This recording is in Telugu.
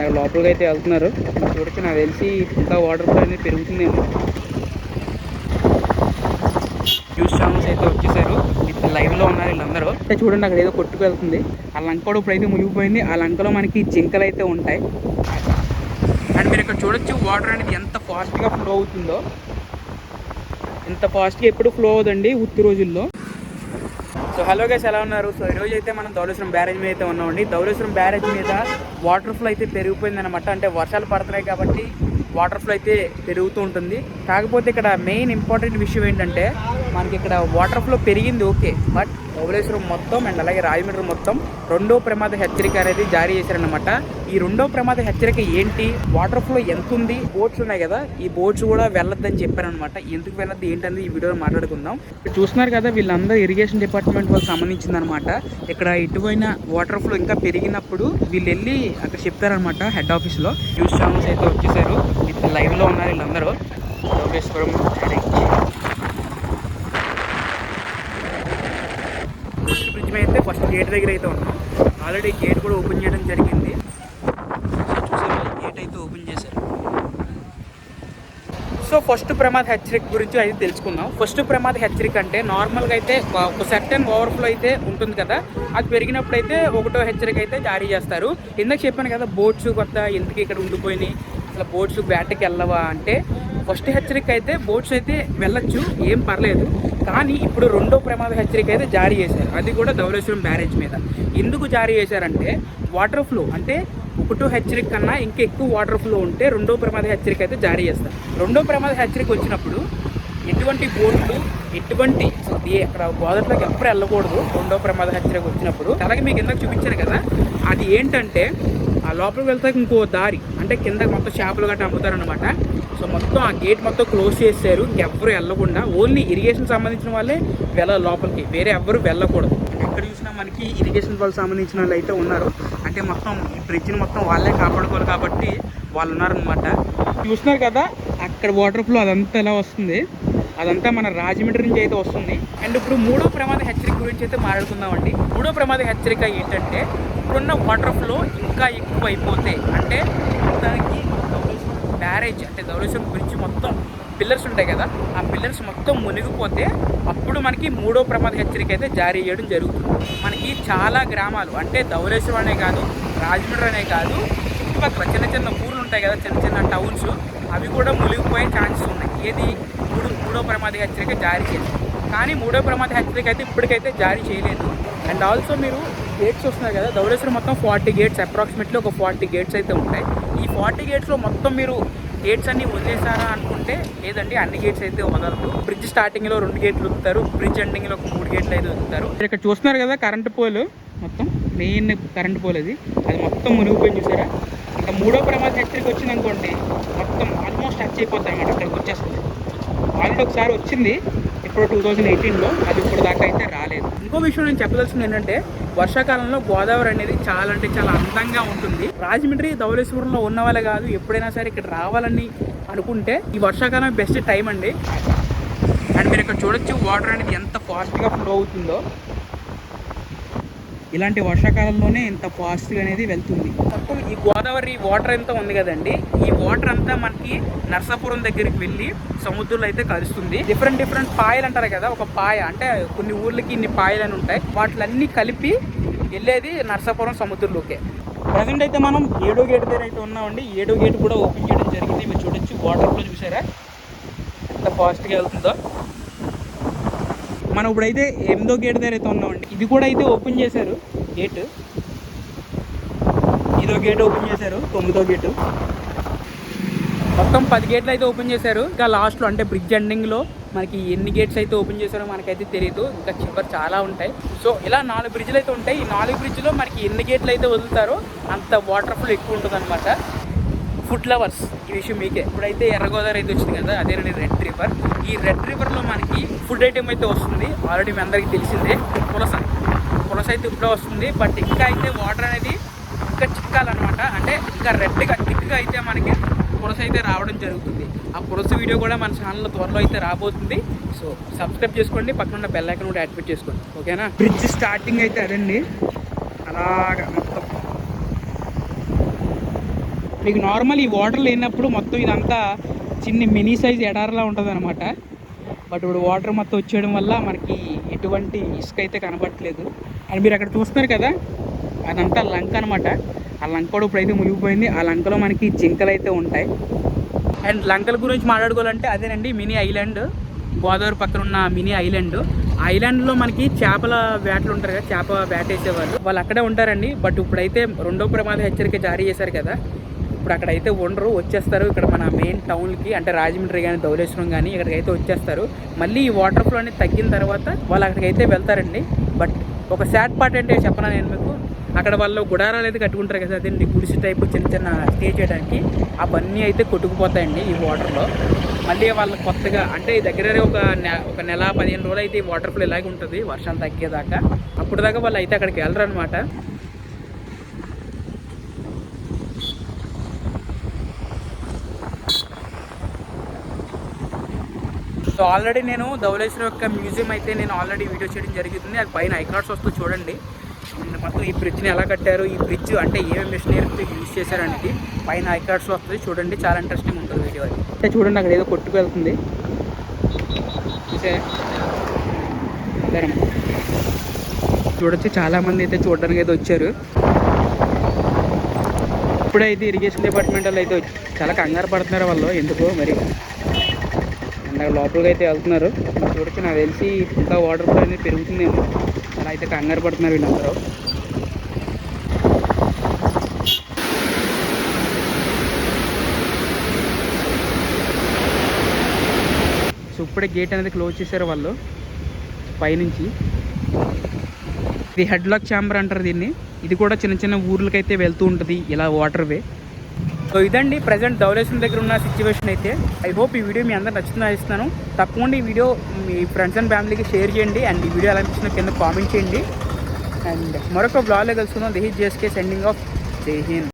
అండ్ లోపలికి అయితే వెళ్తున్నారు. చూడొచ్చు, నాకు తెలిసి ఇంకా వాటర్ ఫ్లో అనేది పెరుగుతుందేమో. న్యూస్ ఛానల్స్ అయితే వచ్చేసారు, ఇప్పుడు లైవ్లో ఉన్నారు వీళ్ళందరూ. అంటే చూడండి, అక్కడ ఏదో కొట్టుకు వెళ్తుంది. ఆ లంక కూడా ఇప్పుడైతే మునిగిపోయింది. ఆ లంకలో మనకి జింకలు అయితే ఉంటాయి. అండ్ మీరు ఇక్కడ చూడొచ్చు వాటర్ అనేది ఎంత ఫాస్ట్గా ఫ్లో అవుతుందో. ఇంత ఫాస్ట్గా ఎప్పుడు ఫ్లో అవుతుందండి ఉత్తి రోజుల్లో. సో హలో గైస్, ఎలా ఉన్నారు? సో ఈరోజు అయితే మనం ధవళేశ్వరం బ్యారేజ్ మీద అయితే ఉన్నామండి. ధవళేశ్వరం బ్యారేజ్ మీద వాటర్ ఫ్లో అయితే పెరిగిపోయింది అనమాట. అంటే వర్షాలు పడుతున్నాయి కాబట్టి వాటర్ ఫ్లో అయితే పెరుగుతూ ఉంటుంది. కాకపోతే ఇక్కడ మెయిన్ ఇంపార్టెంట్ విషయం ఏంటంటే, మనకి ఇక్కడ వాటర్ ఫ్లో పెరిగింది ఓకే, బట్ ధవళేశ్వరం మొత్తం అండ్ అలాగే రాజమండ్రి మొత్తం రెండో ప్రమాద హెచ్చరిక అనేది జారీ చేశారనమాట. ఈ రెండో ప్రమాద హెచ్చరిక ఏంటి, వాటర్ ఫ్లో ఎంత ఉంది, బోట్స్ ఉన్నాయి కదా, ఈ బోట్స్ కూడా వెళ్ళొద్దని చెప్పారనమాట. ఎందుకు వెళ్ళొద్దు ఏంటనేది ఈ వీడియోలో మాట్లాడుకుందాం. చూస్తున్నారు కదా, వీళ్ళందరూ ఇరిగేషన్ డిపార్ట్మెంట్ వాళ్ళకి సంబంధించింది అనమాట. ఇక్కడ ఇటువైన వాటర్ ఫ్లో ఇంకా పెరిగినప్పుడు వీళ్ళు వెళ్ళి అక్కడ చెప్తారనమాట హెడ్ ఆఫీస్లో. న్యూస్ ఛానల్స్ అయితే వచ్చేసారు, ఇప్పుడు లైవ్లో ఉన్నారు వీళ్ళందరూ. ధవళేశ్వరం బ్రిడ్జ్ మీద అయితే ఫస్ట్ గేట్ దగ్గర అయితే ఉన్నాం. ఆల్రెడీ గేట్ కూడా ఓపెన్ చేయడం జరిగింది. చూసారు, గేట్ అయితే ఓపెన్ చేశారు. సో ఫస్ట్ ప్రమాద హెచ్చరిక గురించి అయితే తెలుసుకుందాం. ఫస్ట్ ప్రమాద హెచ్చరిక అంటే నార్మల్గా అయితే ఒక సర్టెన్ ఓవర్ఫ్లో అయితే ఉంటుంది కదా, అది పెరిగినప్పుడు అయితే ఒకటో హెచ్చరిక అయితే జారీ చేస్తారు. ఇందాక చెప్పాను కదా, బోట్స్ కొత్త ఎందుకు ఇక్కడ ఉండిపోయినాయి, అసలు బోట్స్ బ్యాట్కి వెళ్ళవా అంటే, ఫస్ట్ హెచ్చరిక అయితే బోట్స్ అయితే వెళ్ళొచ్చు, ఏం పర్లేదు. కానీ ఇప్పుడు రెండో ప్రమాద హెచ్చరిక అయితే జారీ చేశారు, అది కూడా ధవళేశ్వరం బ్యారేజ్ మీద. ఎందుకు జారీ చేశారంటే, వాటర్ ఫ్లో అంటే ఒకటో హెచ్చరిక కన్నా ఇంకా ఎక్కువ వాటర్ ఫ్లో ఉంటే రెండో ప్రమాద హెచ్చరిక అయితే జారీ చేస్తారు. రెండో ప్రమాద హెచ్చరిక వచ్చినప్పుడు ఎటువంటి బోట్లు ఎటువంటి అక్కడ గోదావరిలోకి ఎప్పుడు వెళ్ళకూడదు. రెండో ప్రమాద హెచ్చరిక వచ్చినప్పుడు అలాగే మీకు ఇందాక చూపించారు కదా, అది ఏంటంటే ఆ లోపలికి వెళ్తే ఇంకో దారి, అంటే కింద మొత్తం చేపలు గట్రా అమ్ముతారనమాట. సో మొత్తం ఆ గేట్ మొత్తం క్లోజ్ చేశారు, ఇంకెవ్వరు వెళ్ళకుండా. ఓన్లీ ఇరిగేషన్ సంబంధించిన వాళ్ళే వెళ్ళాలి లోపలికి, వేరే ఎవ్వరు వెళ్ళకూడదు. ఎక్కడ చూసినా మనకి ఇరిగేషన్ వాళ్ళకి సంబంధించిన వాళ్ళు అయితే ఉన్నారు. అంటే మొత్తం ఈ బ్రిడ్జ్ని మొత్తం వాళ్ళే కాపాడుకోవాలి కాబట్టి వాళ్ళు ఉన్నారనమాట. చూస్తున్నారు కదా, అక్కడ వాటర్ ఫ్లో అదంతా ఎలా వస్తుంది, అదంతా మన రాజమండ్రి నుంచి అయితే వస్తుంది. అండ్ ఇప్పుడు మూడో ప్రమాద హెచ్చరిక గురించి అయితే మాట్లాడుకుందామండి. మూడో ప్రమాద హెచ్చరిక ఏంటంటే, ఇప్పుడున్న వాటర్ ఫ్లో ఇంకా ఎక్కువ అయిపోతే, అంటే దానికి బ్యారేజ్ అంటే ధవళేశ్వరం బ్రిడ్జ్ మొత్తం పిల్లర్స్ ఉంటాయి కదా, ఆ పిల్లర్స్ మొత్తం మునిగిపోతే అప్పుడు మనకి మూడో ప్రమాద హెచ్చరిక అయితే జారీ చేయడం జరుగుతుంది. మనకి చాలా గ్రామాలు, అంటే ధవళేశ్వరం అనే కాదు, రాజమండ్రి అనే కాదు, చుట్టుపక్కల చిన్న చిన్న ఊర్లు ఉంటాయి కదా, చిన్న చిన్న టౌన్స్, అవి కూడా మునిగిపోయే ఛాన్సెస్ ఉన్నాయి. ఏది మూడో ప్రమాద హెచ్చరిక జారీ చేయాలి. కానీ మూడో ప్రమాద హెచ్చరిక అయితే ఇప్పటికైతే జారీ చేయలేదు. అండ్ ఆల్సో మీరు గేట్స్ వస్తున్నారు కదా, ధవళేశ్వరం మొత్తం 40 గేట్స్, అప్రాక్సిమేట్లీ ఒక 40 గేట్స్ అయితే ఉంటాయి. ఈ 40 గేట్స్లో మొత్తం మీరు గేట్స్ అన్ని వదిలేసారా అనుకుంటే లేదండి, అన్ని గేట్స్ అయితే వదలరు. బ్రిడ్జ్ స్టార్టింగ్లో 2 గేట్లు వదులుతారు, బ్రిడ్జ్ ఎండింగ్లో ఒక 3 గేట్లు అయితే వదులుతారు. ఇక్కడ చూస్తున్నారు కదా, కరెంటు పోల్ మొత్తం మెయిన్ కరెంటు పోల్ అది మొత్తం మునిగిపోయింది. చూసారా, ఇంకా మూడో ప్రమాద హెచ్చరిక వచ్చింది అనుకోండి, మొత్తం ఆల్మోస్ట్ టచ్ అయిపోతాయి అన్నమాట, అక్కడికి వచ్చేస్తుంది. ఆల్రెడీ ఒకసారి వచ్చింది ఇప్పుడు 2018లో, అది ఇప్పుడు దాకా అయితే రాలేదు. ఇంకో విషయం నేను చెప్పదలసింది ఏంటంటే, వర్షాకాలంలో గోదావరి అనేది చాలా అంటే చాలా అందంగా ఉంటుంది. రాజమండ్రి ధవళేశ్వరంలో ఉన్న వాళ్ళే కాదు, ఎప్పుడైనా సరే ఇక్కడ రావాలని అనుకుంటే ఈ వర్షాకాలం బెస్ట్ టైం అండి. అండ్ మీరు ఇక్కడ చూడొచ్చు వాటర్ అనేది ఎంత ఫాస్ట్గా ఫ్లో అవుతుందో. ఇలాంటి వర్షాకాలంలోనే ఇంత ఫాస్ట్గా అనేది వెళ్తుంది. మొత్తం ఈ గోదావరి వాటర్ అంతా ఉంది కదండి, ఈ వాటర్ అంతా మనకి నర్సాపురం దగ్గరికి వెళ్ళి సముద్రంలో అయితే కలుస్తుంది. డిఫరెంట్ పాయలు అంటారు కదా, ఒక పాయ అంటే కొన్ని ఊర్లకి ఇన్ని పాయలు అని ఉంటాయి, వాటిలన్నీ కలిపి వెళ్ళేది నర్సాపురం సముద్రంలోకే. ప్రజెంట్ అయితే మనం 7వ గేట్ దగ్గర అయితే ఉన్నామండి. 7వ గేట్ కూడా ఓపెన్ చేయడం జరిగింది. మీరు చూడొచ్చు వాటర్ ఫ్లో, చూసారా ఎంత ఫాస్ట్గా వెళ్తుందో. మనం ఇప్పుడైతే 8వ గేట్ దగ్గర అయితే ఉన్నామండి. ఇది కూడా అయితే ఓపెన్ చేశారు గేట్. 10వ గేట్ ఓపెన్ చేశారు, 9వ గేటు, మొత్తం 10 గేట్లు అయితే ఓపెన్ చేశారు. ఇంకా లాస్ట్లో అంటే బ్రిడ్జ్ ఎండింగ్లో మనకి ఎన్ని గేట్స్ అయితే ఓపెన్ చేశారో మనకైతే తెలియదు, ఇంకా చివరి చాలా ఉంటాయి. సో ఇలా 4 బ్రిడ్జ్లు అయితే ఉంటాయి. ఈ 4 బ్రిడ్జ్లో మనకి ఎన్ని గేట్లు అయితే వదులుతారో అంత వాటర్ ఫ్లో ఎక్కువ ఉంటుంది అనమాట. ఫుడ్ లవర్స్ ఈ విషయం మీకే. ఇప్పుడైతే ఎర్రగోదావరి అయితే వచ్చింది కదా, అదేనండి రెడ్ రివర్. ఈ రెడ్ రివర్లో మనకి ఫుడ్ ఐటెం అయితే వస్తుంది, ఆల్రెడీ మీ అందరికీ తెలిసిందే, పులస అయితే ఇప్పుడే వస్తుంది. బట్ ఇంకా అయితే వాటర్ అనేది ఇంకా చిక్కాలన్నమాట, అంటే ఇంకా రెడ్గా థిక్గా అయితే మనకి పులస అయితే రావడం జరుగుతుంది. ఆ పులస వీడియో కూడా మన ఛానల్లో త్వరలో అయితే రాబోతుంది. సో సబ్స్క్రైబ్ చేసుకోండి, పక్కన ఉన్న బెల్ ఐకాన్ కూడా యాక్టివేట్ చేసుకోండి, ఓకేనా. బ్రిడ్జ్ స్టార్టింగ్ అయితే అదండి, అలాగా మొత్తం మీకు నార్మల్ ఈ వాటర్ లేనప్పుడు మొత్తం ఇదంతా చిన్న మినీ సైజ్ ఎడారిలా ఉంటుంది అనమాట. బట్ ఇప్పుడు వాటర్ మొత్తం వచ్చేయడం వల్ల మనకి ఎటువంటి ఇసుక అయితే కనబడట్లేదు. అండ్ మీరు అక్కడ చూస్తున్నారు కదా, అదంతా లంక అనమాట. ఆ లంక కూడా ఇప్పుడైతే మునిగిపోయింది. ఆ లంకలో మనకి జింకలు అయితే ఉంటాయి. అండ్ లంకల గురించి మాట్లాడుకోవాలంటే అదేనండి మినీ ఐలాండ్, గోదావరి పక్కన ఉన్న మినీ ఐలాండ్. ఐలాండ్లో మనకి చేపల వేటలు ఉంటారు కదా, చేప వేటేసేవాళ్ళు వాళ్ళు అక్కడే ఉంటారండి. బట్ ఇప్పుడైతే రెండో ప్రమాద హెచ్చరిక జారీ చేశారు కదా, ఇప్పుడు అక్కడైతే ఉండరు, వచ్చేస్తారు ఇక్కడ మన మెయిన్ టౌన్కి, అంటే రాజమండ్రి కానీ ధవళేశ్వరం కానీ ఇక్కడికైతే వచ్చేస్తారు. మళ్ళీ ఈ వాటర్ ఫ్లో అనేది తగ్గిన తర్వాత వాళ్ళు అక్కడికైతే వెళ్తారండి. బట్ ఒక సాడ్ పార్ట్ అంటే చెప్పనా నేను మీకు, అక్కడ వాళ్ళు గుడారాలు అయితే కట్టుకుంటారు కదా, అదే గుడిసి టైపు చిన్న చిన్న స్టే చేయడానికి, అవన్నీ అయితే కొట్టుకుపోతాయండి ఈ వాటర్లో. మళ్ళీ వాళ్ళకి కొత్తగా అంటే దగ్గర ఒక నెల 15 రోజులు అయితే ఈ వాటర్ ఫ్లో ఇలాగే ఉంటుంది వర్షాలు తగ్గేదాకా. అప్పుడు దాకా వాళ్ళు అయితే అక్కడికి వెళ్ళరు అనమాట. సో ఆల్రెడీ నేను ధవళేశ్వరం యొక్క మ్యూజియం అయితే నేను ఆల్రెడీ వీడియో చేయడం జరుగుతుంది. అది పైన ఐకార్డ్స్ వస్తూ చూడండి. మొత్తం ఈ బ్రిడ్జ్ని ఎలా కట్టారు, ఈ బ్రిడ్జ్ అంటే ఏమేమి మిషనరీతో యూజ్ చేశారనేది పైన ఐకార్డ్స్లో వస్తుంది చూడండి. చాలా ఇంట్రెస్టింగ్ ఉంటుంది వీడియో అది. అంటే చూడండి అక్కడ ఏదో కొట్టుకు వెళ్తుంది చూడొచ్చు. చాలామంది అయితే చూడడానికి అయితే వచ్చారు. ఇప్పుడైతే ఇరిగేషన్ డిపార్ట్మెంట్ వాళ్ళు అయితే చాలా కంగారు పడుతున్నారు వాళ్ళు, ఎందుకో మరి. అండ్ లోపలికి అయితే వెళ్తున్నారు. చూడొచ్చు, నాకు తెలిసి ఇంకా వాటర్ ఫ్లో అనేది పెరుగుతుందేమో, అలా అయితే కంగారు పడుతున్నారు వీళ్ళందరూ. సో ఇప్పుడే గేట్ అనేది క్లోజ్ చేశారు వాళ్ళు పైనుంచి. ఇది హెడ్ లాక్ ఛాంబర్ అంటారు దీన్ని. ఇది కూడా చిన్న చిన్న ఊర్లకైతే వెళ్తూ ఉంటుంది ఇలా వాటర్ వే. సో ఇదండి ప్రజెంట్ ధవళేశ్వరం దగ్గర ఉన్న సిచ్యువేషన్ అయితే. ఐ హోప్ ఈ వీడియో మీ అందరూ నచ్చుతుందని ఆశిస్తున్నాను. తప్పకుండా ఈ వీడియో మీ ఫ్రెండ్స్ అండ్ ఫ్యామిలీకి షేర్ చేయండి. అండ్ ఈ వీడియో ఎలా అనిపించిన కింద కామెంట్ చేయండి. అండ్ మరొక బ్లాగ్లో కలుసుకుందాం. This is JSK sending of. జై హింద్.